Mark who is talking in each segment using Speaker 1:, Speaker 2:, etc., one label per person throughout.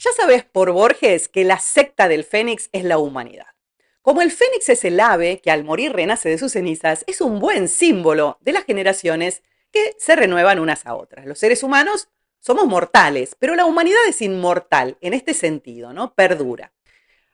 Speaker 1: Ya sabes por Borges que la secta del Fénix es la humanidad. Como el Fénix es el ave que al morir renace de sus cenizas, es un buen símbolo de las generaciones que se renuevan unas a otras. Los seres humanos somos mortales, pero la humanidad es inmortal en este sentido, ¿no? Perdura.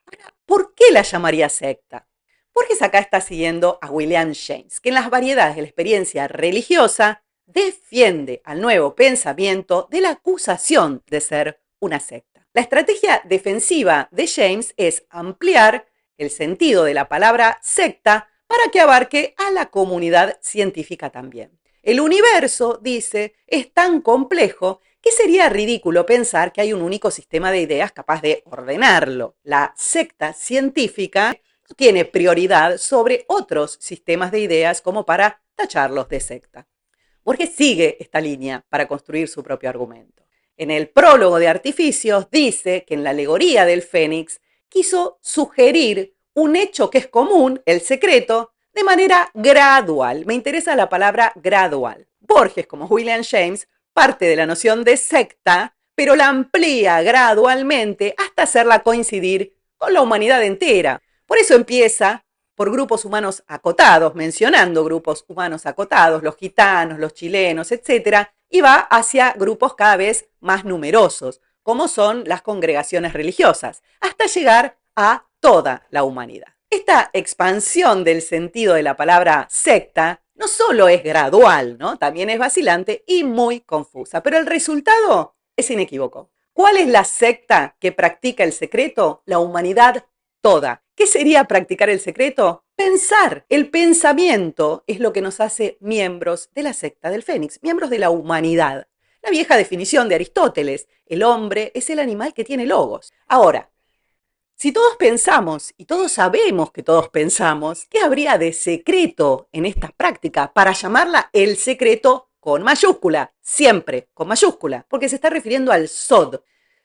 Speaker 1: Ahora, ¿por qué la llamaría secta? Borges acá está siguiendo a William James, que en las variedades de la experiencia religiosa defiende al nuevo pensamiento de la acusación de ser una secta. La estrategia defensiva de James es ampliar el sentido de la palabra secta para que abarque a la comunidad científica también. El universo, dice, es tan complejo que sería ridículo pensar que hay un único sistema de ideas capaz de ordenarlo. La secta científica no tiene prioridad sobre otros sistemas de ideas como para tacharlos de secta. Borges sigue esta línea para construir su propio argumento. En el prólogo de Artificios dice que en la alegoría del Fénix quiso sugerir un hecho que es común, el secreto, de manera gradual. Me interesa la palabra gradual. Borges, como William James, parte de la noción de secta, pero la amplía gradualmente hasta hacerla coincidir con la humanidad entera. Por eso empieza por grupos humanos acotados, mencionando grupos humanos acotados, los gitanos, los chilenos, etcétera, y va hacia grupos cada vez más numerosos, como son las congregaciones religiosas, hasta llegar a toda la humanidad. Esta expansión del sentido de la palabra secta no solo es gradual, ¿no? También es vacilante y muy confusa, pero el resultado es inequívoco. ¿Cuál es la secta que practica el secreto? La humanidad toda. ¿Qué sería practicar el secreto? Pensar. El pensamiento es lo que nos hace miembros de la secta del Fénix, miembros de la humanidad. La vieja definición de Aristóteles, el hombre es el animal que tiene logos. Ahora, si todos pensamos, y todos sabemos que todos pensamos, ¿qué habría de secreto en esta práctica para llamarla el secreto con mayúscula? Siempre con mayúscula, porque se está refiriendo al sod.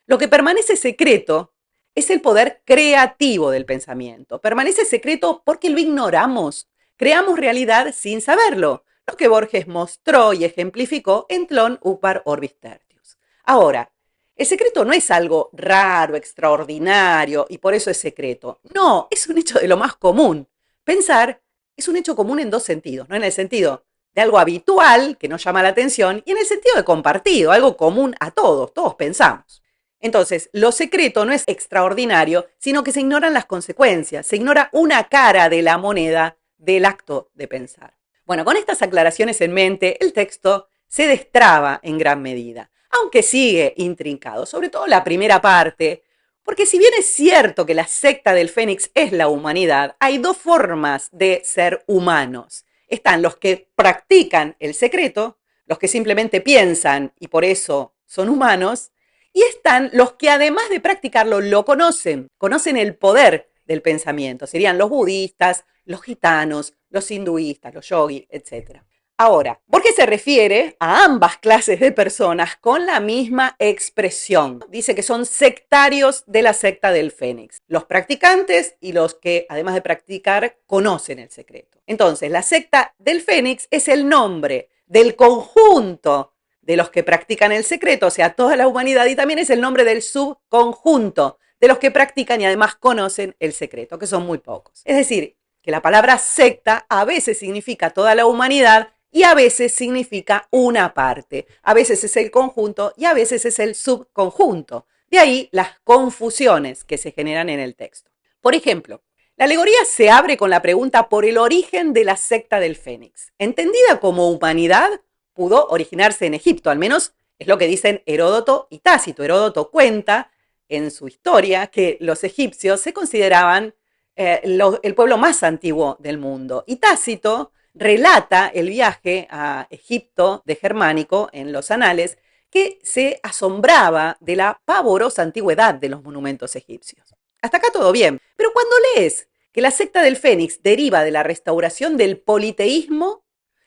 Speaker 1: Lo que permanece secreto es el poder creativo del pensamiento. Permanece secreto porque lo ignoramos. Creamos realidad sin saberlo, lo que Borges mostró y ejemplificó en Tlön Upar Orbis Tertius. Ahora, el secreto no es algo raro, extraordinario y por eso es secreto. No, es un hecho de lo más común. Pensar es un hecho común en dos sentidos, ¿no? En el sentido de algo habitual que nos llama la atención y en el sentido de compartido, algo común a todos, todos pensamos. Entonces, lo secreto no es extraordinario, sino que se ignoran las consecuencias, se ignora una cara de la moneda del acto de pensar. Bueno, con estas aclaraciones en mente, el texto se destraba en gran medida, aunque sigue intrincado, sobre todo la primera parte, porque si bien es cierto que la secta del Fénix es la humanidad, hay dos formas de ser humanos. Están los que practican el secreto, los que simplemente piensan y por eso son humanos, y están los que además de practicarlo lo conocen, conocen el poder del pensamiento. Serían los budistas, los gitanos, los hinduistas, los yogis, etc. Ahora, Borges se refiere a ambas clases de personas con la misma expresión. Dice que son sectarios de la secta del Fénix, los practicantes y los que, además de practicar, conocen el secreto. Entonces, la secta del Fénix es el nombre del conjunto de los que practican el secreto, o sea, toda la humanidad, y también es el nombre del subconjunto de los que practican y además conocen el secreto, que son muy pocos. Es decir, que la palabra secta a veces significa toda la humanidad y a veces significa una parte. A veces es el conjunto y a veces es el subconjunto. De ahí las confusiones que se generan en el texto. Por ejemplo, la alegoría se abre con la pregunta por el origen de la secta del Fénix. Entendida como humanidad, pudo originarse en Egipto, al menos es lo que dicen Heródoto y Tácito. Heródoto cuenta en su historia que los egipcios se consideraban el pueblo más antiguo del mundo. Y Tácito relata el viaje a Egipto de Germánico en los anales, que se asombraba de la pavorosa antigüedad de los monumentos egipcios. Hasta acá todo bien, pero cuando lees que la secta del Fénix deriva de la restauración del politeísmo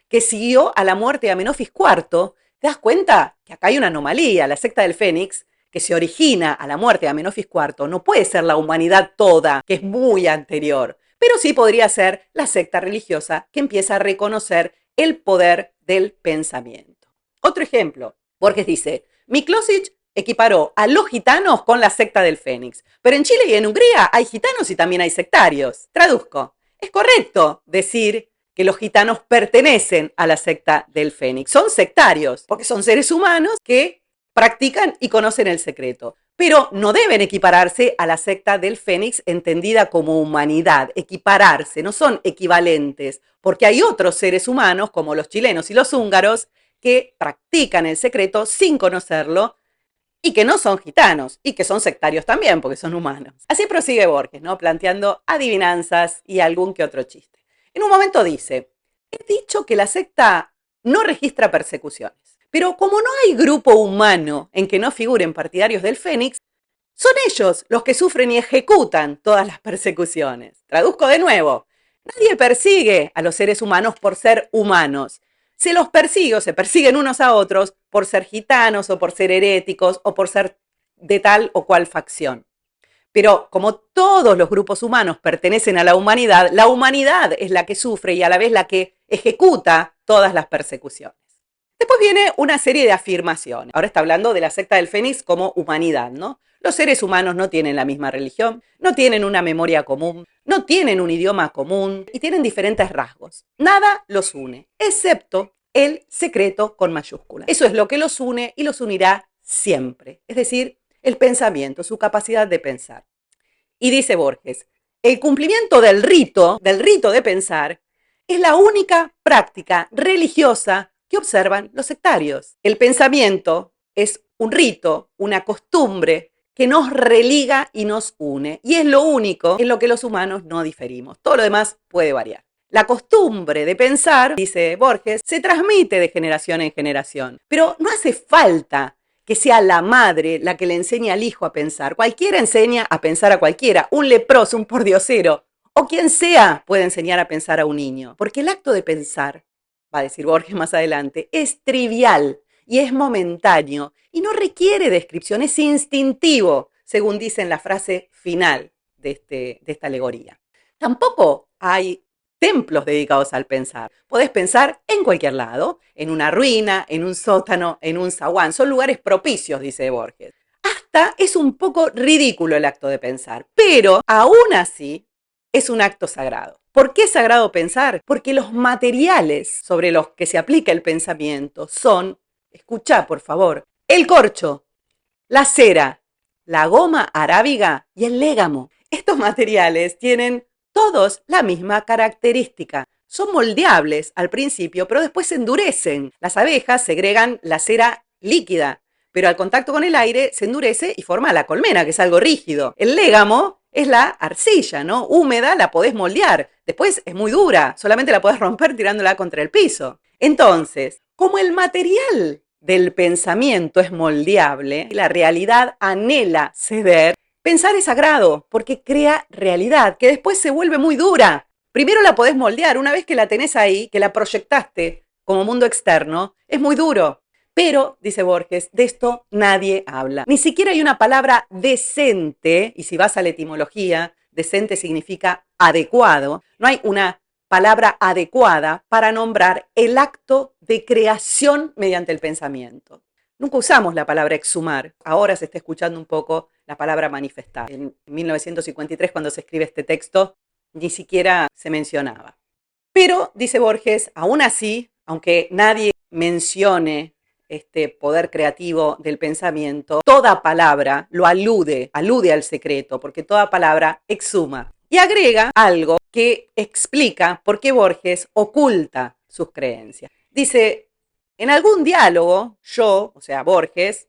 Speaker 1: que siguió a la muerte de Amenofis IV, te das cuenta que acá hay una anomalía. La secta del Fénix, que se origina a la muerte de Amenofis IV, no puede ser la humanidad toda, que es muy anterior, pero sí podría ser la secta religiosa que empieza a reconocer el poder del pensamiento. Otro ejemplo, Borges dice, Miklósich equiparó a los gitanos con la secta del Fénix. Pero en Chile y en Hungría hay gitanos y también hay sectarios. Traduzco. Es correcto decir que los gitanos pertenecen a la secta del Fénix. Son sectarios, porque son seres humanos que practican y conocen el secreto. Pero no deben equipararse a la secta del Fénix entendida como humanidad. Equipararse, no son equivalentes, porque hay otros seres humanos, como los chilenos y los húngaros, que practican el secreto sin conocerlo y que no son gitanos y que son sectarios también, porque son humanos. Así prosigue Borges, ¿no? Planteando adivinanzas y algún que otro chiste. En un momento dice, he dicho que la secta no registra persecuciones, pero como no hay grupo humano en que no figuren partidarios del Fénix, son ellos los que sufren y ejecutan todas las persecuciones. Traduzco de nuevo, nadie persigue a los seres humanos por ser humanos. Se los persigue o se persiguen unos a otros por ser gitanos o por ser heréticos o por ser de tal o cual facción. Pero como todos los grupos humanos pertenecen a la humanidad es la que sufre y a la vez la que ejecuta todas las persecuciones. Después viene una serie de afirmaciones. Ahora está hablando de la secta del Fénix como humanidad, ¿no? Los seres humanos no tienen la misma religión, no tienen una memoria común, no tienen un idioma común y tienen diferentes rasgos. Nada los une, excepto el secreto con mayúscula. Eso es lo que los une y los unirá siempre. Es decir, el pensamiento, su capacidad de pensar. Y dice Borges, el cumplimiento del rito de pensar, es la única práctica religiosa que observan los sectarios. El pensamiento es un rito, una costumbre que nos religa y nos une. Y es lo único en lo que los humanos no diferimos. Todo lo demás puede variar. La costumbre de pensar, dice Borges, se transmite de generación en generación. Pero no hace falta que sea la madre la que le enseñe al hijo a pensar. Cualquiera enseña a pensar a cualquiera. Un leproso, un pordiosero o quien sea puede enseñar a pensar a un niño. Porque el acto de pensar, va a decir Borges más adelante, es trivial y es momentáneo y no requiere descripción, es instintivo, según dice en la frase final de esta alegoría. Tampoco hay templos dedicados al pensar. Podés pensar en cualquier lado, en una ruina, en un sótano, en un zaguán. Son lugares propicios, dice Borges. Hasta es un poco ridículo el acto de pensar, pero aún así es un acto sagrado. ¿Por qué es sagrado pensar? Porque los materiales sobre los que se aplica el pensamiento son, escuchá por favor, el corcho, la cera, la goma arábiga y el légamo. Estos materiales tienen todos la misma característica. Son moldeables al principio, pero después se endurecen. Las abejas segregan la cera líquida, pero al contacto con el aire se endurece y forma la colmena, que es algo rígido. El légamo es la arcilla, ¿no? Húmeda, la podés moldear. Después es muy dura, solamente la podés romper tirándola contra el piso. Entonces, como el material del pensamiento es moldeable, la realidad anhela ceder, pensar es sagrado porque crea realidad que después se vuelve muy dura. Primero la podés moldear, una vez que la tenés ahí, que la proyectaste como mundo externo, es muy duro. Pero, dice Borges, de esto nadie habla. Ni siquiera hay una palabra decente, y si vas a la etimología, decente significa adecuado. No hay una palabra adecuada para nombrar el acto de creación mediante el pensamiento. Nunca usamos la palabra exhumar. Ahora se está escuchando un poco la palabra manifestar. En 1953, cuando se escribe este texto, ni siquiera se mencionaba. Pero, dice Borges, aún así, aunque nadie mencione este poder creativo del pensamiento, toda palabra lo alude al secreto, porque toda palabra exhuma. Y agrega algo que explica por qué Borges oculta sus creencias. Dice, en algún diálogo, yo, o sea, Borges,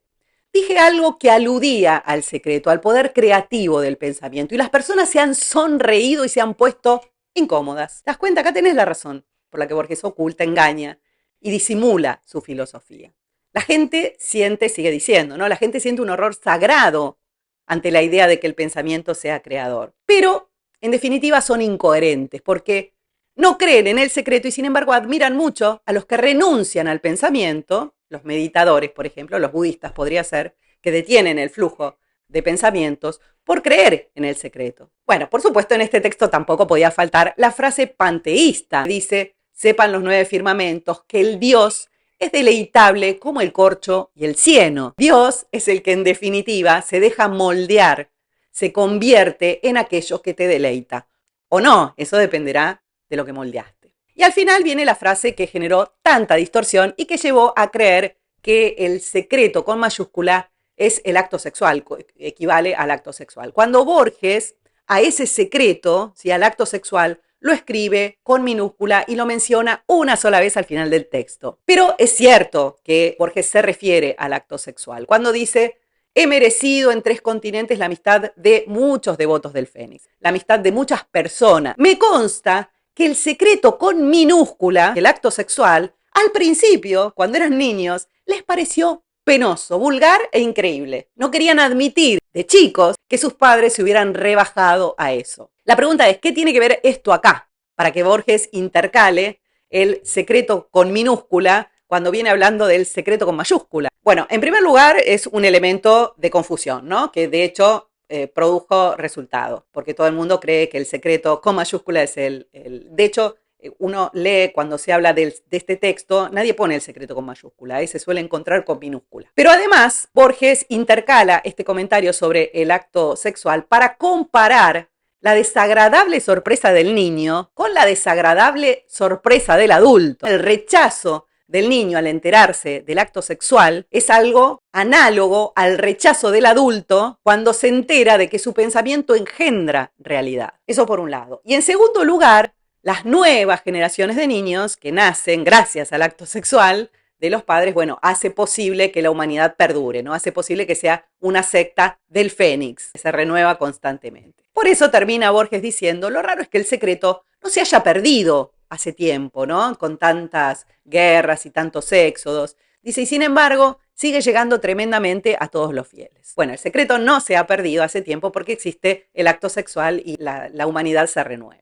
Speaker 1: dije algo que aludía al secreto, al poder creativo del pensamiento, y las personas se han sonreído y se han puesto incómodas. ¿Te das cuenta? Acá tenés la razón por la que Borges oculta, engaña y disimula su filosofía. La gente siente, sigue diciendo, ¿no? La gente siente un horror sagrado ante la idea de que el pensamiento sea creador. Pero, en definitiva, son incoherentes porque no creen en el secreto y, sin embargo, admiran mucho a los que renuncian al pensamiento, los meditadores, por ejemplo, los budistas podría ser, que detienen el flujo de pensamientos por creer en el secreto. Bueno, por supuesto, en este texto tampoco podía faltar la frase panteísta. Dice, sepan los 9 firmamentos que el Dios es deleitable como el corcho y el cieno. Dios es el que en definitiva se deja moldear, se convierte en aquello que te deleita. O no, eso dependerá de lo que moldeaste. Y al final viene la frase que generó tanta distorsión y que llevó a creer que el secreto con mayúscula es el acto sexual, equivale al acto sexual. Cuando Borges a ese secreto, ¿sí?, al acto sexual, lo escribe con minúscula y lo menciona una sola vez al final del texto. Pero es cierto que Borges se refiere al acto sexual cuando dice: he merecido en 3 continentes la amistad de muchos devotos del Fénix, la amistad de muchas personas. Me consta que el secreto con minúscula, el acto sexual, al principio, cuando eran niños, les pareció penoso, vulgar e increíble. No querían admitir de chicos que sus padres se hubieran rebajado a eso. La pregunta es, ¿qué tiene que ver esto acá? Para que Borges intercale el secreto con minúscula cuando viene hablando del secreto con mayúscula. Bueno, en primer lugar es un elemento de confusión, ¿no? Que de hecho produjo resultado, porque todo el mundo cree que el secreto con mayúscula es de hecho, uno lee cuando se habla de este texto, nadie pone el secreto con mayúscula, se suele encontrar con minúscula. Pero además, Borges intercala este comentario sobre el acto sexual para comparar la desagradable sorpresa del niño con la desagradable sorpresa del adulto. El rechazo del niño al enterarse del acto sexual es algo análogo al rechazo del adulto cuando se entera de que su pensamiento engendra realidad. Eso por un lado. Y en segundo lugar, las nuevas generaciones de niños que nacen gracias al acto sexual de los padres, bueno, hace posible que la humanidad perdure, ¿no? Hace posible que sea una secta del Fénix, que se renueva constantemente. Por eso termina Borges diciendo: lo raro es que el secreto no se haya perdido hace tiempo, ¿no? Con tantas guerras y tantos éxodos. Dice, y sin embargo, sigue llegando tremendamente a todos los fieles. Bueno, el secreto no se ha perdido hace tiempo porque existe el acto sexual y la humanidad se renueva.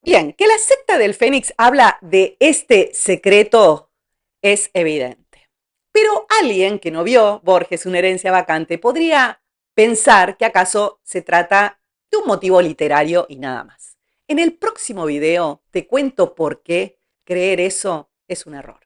Speaker 1: Bien, que la secta del Fénix habla de este secreto es evidente. Pero alguien que no vio Borges, una herencia vacante, podría pensar que acaso se trata de un motivo literario y nada más. En el próximo video te cuento por qué creer eso es un error.